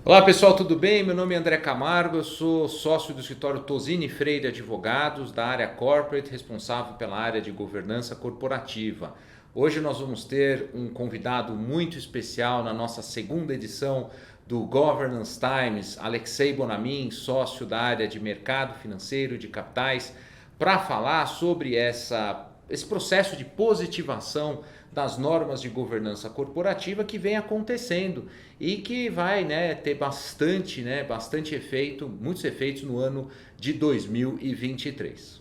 Olá pessoal, tudo bem? Meu nome é André Camargo, eu sou sócio do escritório Tosini Freire Advogados, da área corporate, responsável pela área de governança corporativa. Hoje nós vamos ter um convidado muito especial na nossa segunda edição do Governance Times, Alexei Bonamin, sócio da área de mercado financeiro e de capitais, para falar sobre esse processo de positivação das normas de governança corporativa que vem acontecendo e que vai, ter bastante efeito, muitos efeitos no ano de 2023.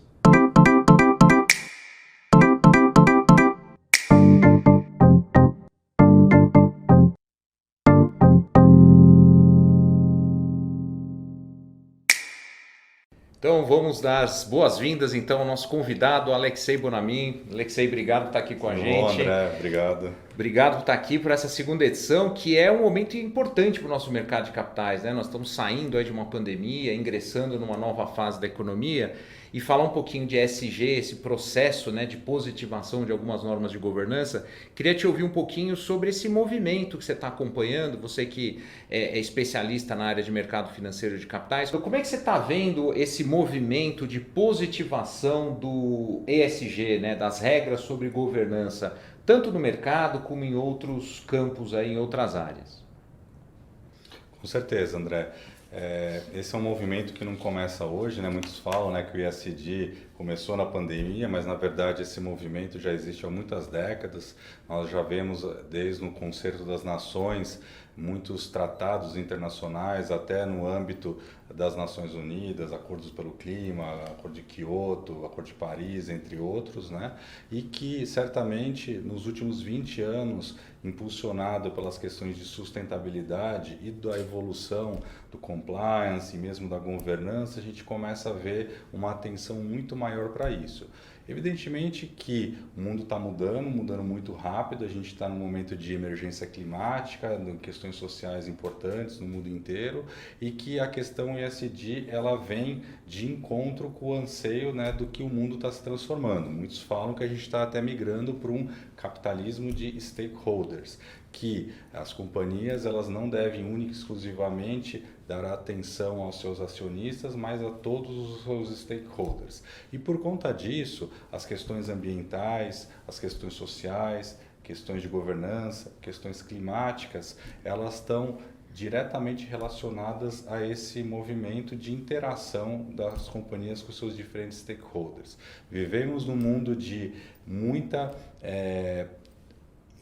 Então vamos dar as boas-vindas então ao nosso convidado Alexei Bonamin. Alexei, obrigado por estar aqui com a Tudo bom, gente. André? Obrigado. Obrigado por estar aqui por essa segunda edição, que é um momento importante para o nosso mercado de capitais, né? Nós estamos saindo aí de uma pandemia, ingressando numa nova fase da economia e falar um pouquinho de ESG, esse processo, né, de positivação de algumas normas de governança. Queria te ouvir um pouquinho sobre esse movimento que você está acompanhando, você que é especialista na área de mercado financeiro de capitais. Como é que você está vendo esse movimento de positivação do ESG, né, das regras sobre governança, tanto no mercado como em outros campos, aí, em outras áreas? Com certeza, André. Esse é um movimento que não começa hoje, né? Muitos falam, né, que o ESG começou na pandemia, mas na verdade esse movimento já existe há muitas décadas. Nós já vemos desde o Concerto das Nações muitos tratados internacionais, até no âmbito das Nações Unidas, acordos pelo clima, acordo de Quioto, acordo de Paris, entre outros, né? E que certamente nos últimos 20 anos, impulsionado pelas questões de sustentabilidade e da evolução do compliance e mesmo da governança, a gente começa a ver uma atenção muito maior para isso. Evidentemente que o mundo está mudando muito rápido, a gente está num momento de emergência climática, de questões sociais importantes no mundo inteiro, e que a questão ESG ela vem de encontro com o anseio, né, do que o mundo está se transformando. Muitos falam que a gente está até migrando para um capitalismo de stakeholders, que as companhias elas não devem única e exclusivamente dar atenção aos seus acionistas, mas a todos os seus stakeholders. E por conta disso, as questões ambientais, as questões sociais, questões de governança, questões climáticas, elas estão diretamente relacionadas a esse movimento de interação das companhias com seus diferentes stakeholders. Vivemos num mundo de muita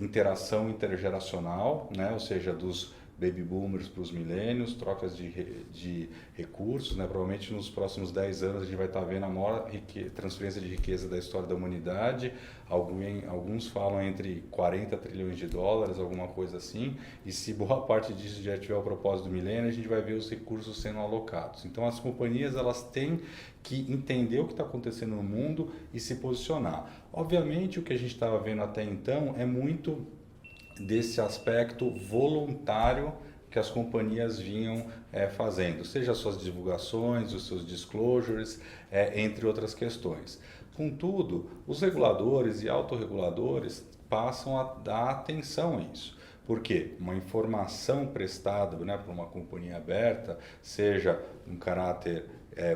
interação intergeracional, né? Ou seja, dos baby boomers para os milênios, trocas de recursos, né? Provavelmente nos próximos 10 anos a gente vai estar vendo a maior transferência de riqueza da história da humanidade. Alguns falam entre 40 trilhões de dólares, alguma coisa assim, e se boa parte disso já tiver o propósito do milênio, a gente vai ver os recursos sendo alocados. Então as companhias elas têm que entender o que está acontecendo no mundo e se posicionar. Obviamente o que a gente estava vendo até então é muito desse aspecto voluntário que as companhias vinham fazendo, seja as suas divulgações, os seus disclosures, entre outras questões. Contudo, os reguladores e autorreguladores passam a dar atenção a isso. Porque uma informação prestada, né, por uma companhia aberta, seja um caráter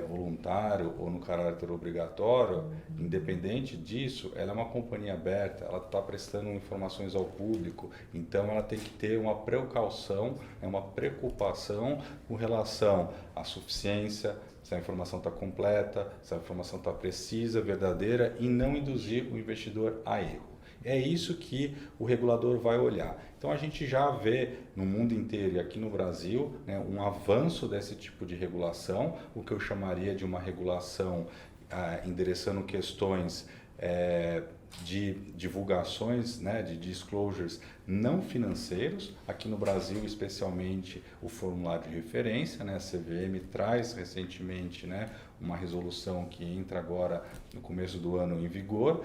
voluntário ou no caráter obrigatório, independente disso, ela é uma companhia aberta, ela está prestando informações ao público, então ela tem que ter uma precaução, uma preocupação com relação à suficiência, se a informação está completa, se a informação está precisa, verdadeira e não induzir o investidor a erro. É isso que o regulador vai olhar. Então a gente já vê no mundo inteiro e aqui no Brasil, né, um avanço desse tipo de regulação, o que eu chamaria de uma regulação endereçando questões de divulgações, né, de disclosures não financeiros. Aqui no Brasil, especialmente o formulário de referência, né, a CVM traz recentemente, né, uma resolução que entra agora no começo do ano em vigor,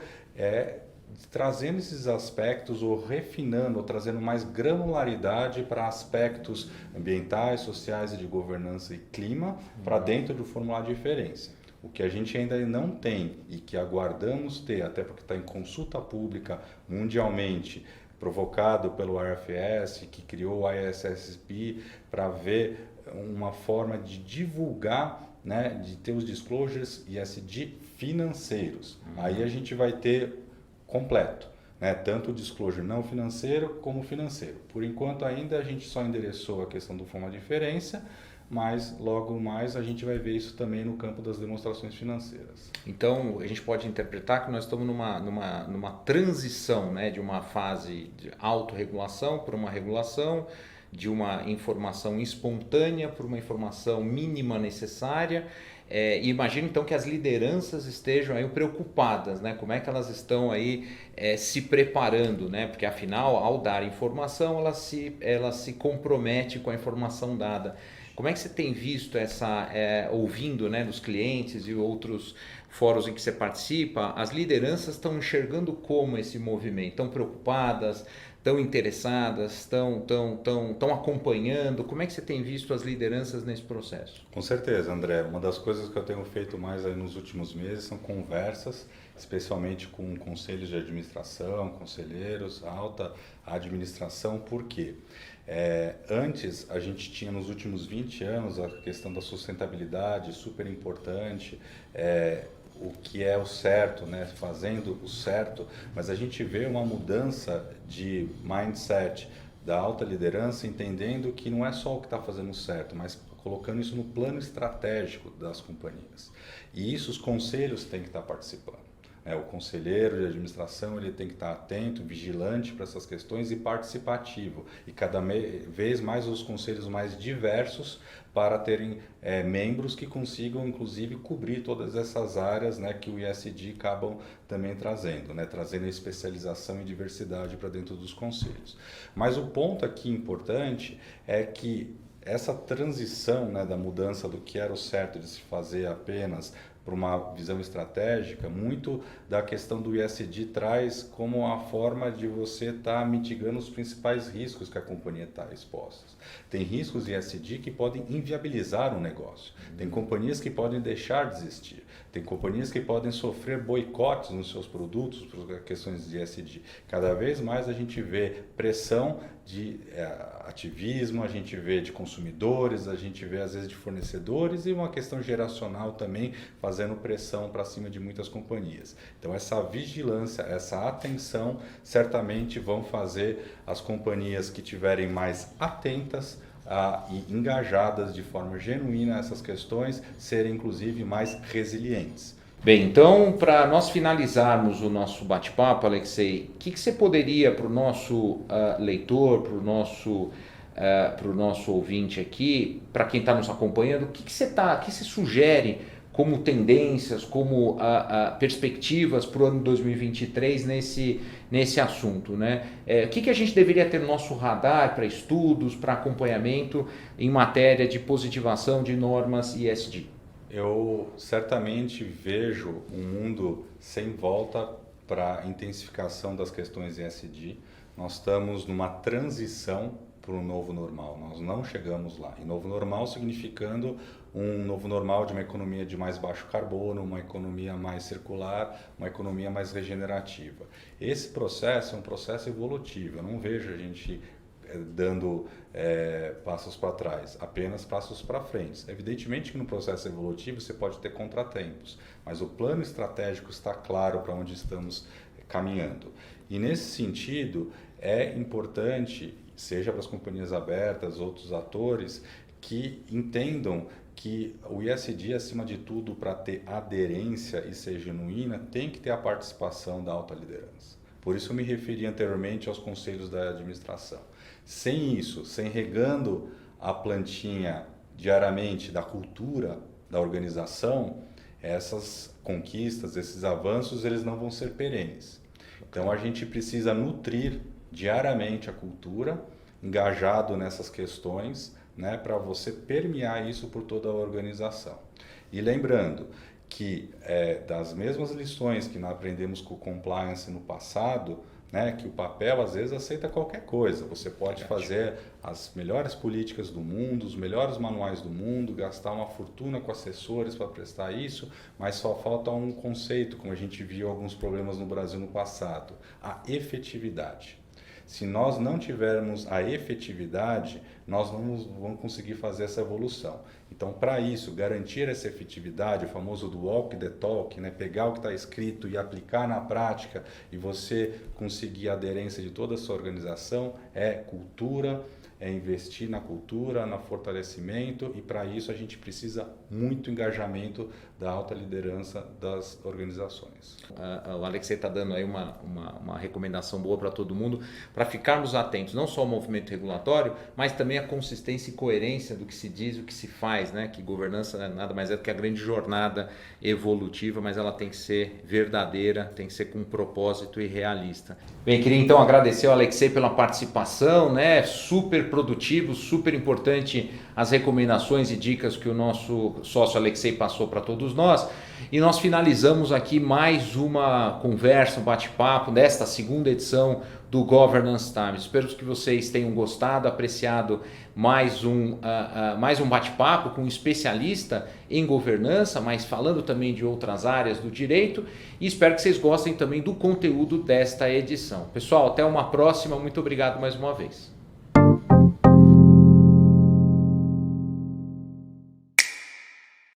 trazendo esses aspectos ou refinando ou trazendo mais granularidade para aspectos ambientais, sociais e de governança e clima para dentro do formulário de referência. O que a gente ainda não tem e que aguardamos ter, até porque está em consulta pública mundialmente, provocado pelo RFS, que criou o ISSP para ver uma forma de divulgar, né, de ter os disclosures ESG financeiros. Aí a gente vai ter completo, né, tanto o disclosure não financeiro como financeiro. Por enquanto ainda a gente só endereçou a questão do fundo de diferença, mas logo mais a gente vai ver isso também no campo das demonstrações financeiras. Então, a gente pode interpretar que nós estamos numa transição, né, de uma fase de autorregulação para uma regulação, de uma informação espontânea para uma informação mínima necessária. E imagino então que as lideranças estejam aí preocupadas, né? Como é que elas estão aí se preparando, né? Porque afinal, ao dar informação, ela se compromete com a informação dada. Como é que você tem visto ouvindo, né, dos clientes e outros fóruns em que você participa, as lideranças estão enxergando como esse movimento? Estão preocupadas, estão interessadas, estão acompanhando? Como é que você tem visto as lideranças nesse processo? Com certeza, André. Uma das coisas que eu tenho feito mais aí nos últimos meses são conversas, especialmente com conselhos de administração, conselheiros, alta administração. Por quê? Antes, a gente tinha nos últimos 20 anos a questão da sustentabilidade super importante, o que é o certo, né? Fazendo o certo, mas a gente vê uma mudança de mindset da alta liderança, entendendo que não é só o que está fazendo certo, mas colocando isso no plano estratégico das companhias. E isso os conselhos têm que estar participando. O conselheiro de administração ele tem que estar atento, vigilante para essas questões e participativo. E cada vez mais os conselhos mais diversos para terem membros que consigam, inclusive, cobrir todas essas áreas, né, que o ESG acabam também trazendo, né, trazendo especialização e diversidade para dentro dos conselhos. Mas o ponto aqui importante é que essa transição, né, da mudança do que era o certo de se fazer apenas para uma visão estratégica, muito da questão do ESG traz como a forma de você estar mitigando os principais riscos que a companhia está exposta. Tem riscos ESG que podem inviabilizar o negócio. Tem companhias que podem deixar de existir. Tem companhias que podem sofrer boicotes nos seus produtos por questões de ESG. Cada vez mais a gente vê pressão de ativismo, a gente vê de consumidores, a gente vê às vezes de fornecedores e uma questão geracional também fazendo pressão para cima de muitas companhias. Então essa vigilância, essa atenção certamente vão fazer as companhias que tiverem mais atentas e engajadas de forma genuína a essas questões serem inclusive mais resilientes. Bem, então, para nós finalizarmos o nosso bate-papo, Alexei, o que você poderia para o nosso leitor, para o nosso ouvinte aqui, para quem está nos acompanhando, o que você sugere como tendências, como perspectivas para o ano 2023 nesse assunto, né? O que a gente deveria ter no nosso radar para estudos, para acompanhamento em matéria de positivação de normas ESG? Eu certamente vejo um mundo sem volta para a intensificação das questões ESG. Nós estamos numa transição para um novo normal, nós não chegamos lá. E novo normal significando um novo normal de uma economia de mais baixo carbono, uma economia mais circular, uma economia mais regenerativa. Esse processo é um processo evolutivo, eu não vejo a gente dando passos para trás, apenas passos para frente. Evidentemente que no processo evolutivo você pode ter contratempos, mas o plano estratégico está claro para onde estamos caminhando. E nesse sentido é importante, seja para as companhias abertas, outros atores, que entendam que o ESG, acima de tudo, para ter aderência e ser genuína, tem que ter a participação da alta liderança. Por isso eu me referi anteriormente aos conselhos da administração. Sem isso, sem regando a plantinha diariamente da cultura da organização, essas conquistas, esses avanços, eles não vão ser perenes. Então a gente precisa nutrir diariamente a cultura, engajado nessas questões, né, para você permear isso por toda a organização. E lembrando que das mesmas lições que nós aprendemos com o compliance no passado, né, que o papel às vezes aceita qualquer coisa. Você pode fazer as melhores políticas do mundo, os melhores manuais do mundo, gastar uma fortuna com assessores para prestar isso, mas só falta um conceito, como a gente viu alguns problemas no Brasil no passado, a efetividade. Se nós não tivermos a efetividade, nós não vamos conseguir fazer essa evolução. Então, para isso, garantir essa efetividade, o famoso do walk the talk, né? Pegar o que está escrito e aplicar na prática e você conseguir a aderência de toda a sua organização, é cultura, é investir na cultura, no fortalecimento, e para isso a gente precisa muito engajamento da alta liderança das organizações. O Alexei está dando aí uma recomendação boa para todo mundo, para ficarmos atentos não só ao movimento regulatório, mas também à consistência e coerência do que se diz e o que se faz, né? Que governança nada mais é do que a grande jornada evolutiva, mas ela tem que ser verdadeira, tem que ser com propósito e realista. Bem, queria então agradecer ao Alexei pela participação, né? Super produtivo, super importante as recomendações e dicas que o nosso sócio Alexei passou para todos nós. E nós finalizamos aqui mais uma conversa, um bate-papo desta segunda edição do Governance Times. Espero que vocês tenham gostado, apreciado mais um bate-papo com um especialista em governança, mas falando também de outras áreas do direito, e espero que vocês gostem também do conteúdo desta edição. Pessoal, até uma próxima, muito obrigado mais uma vez.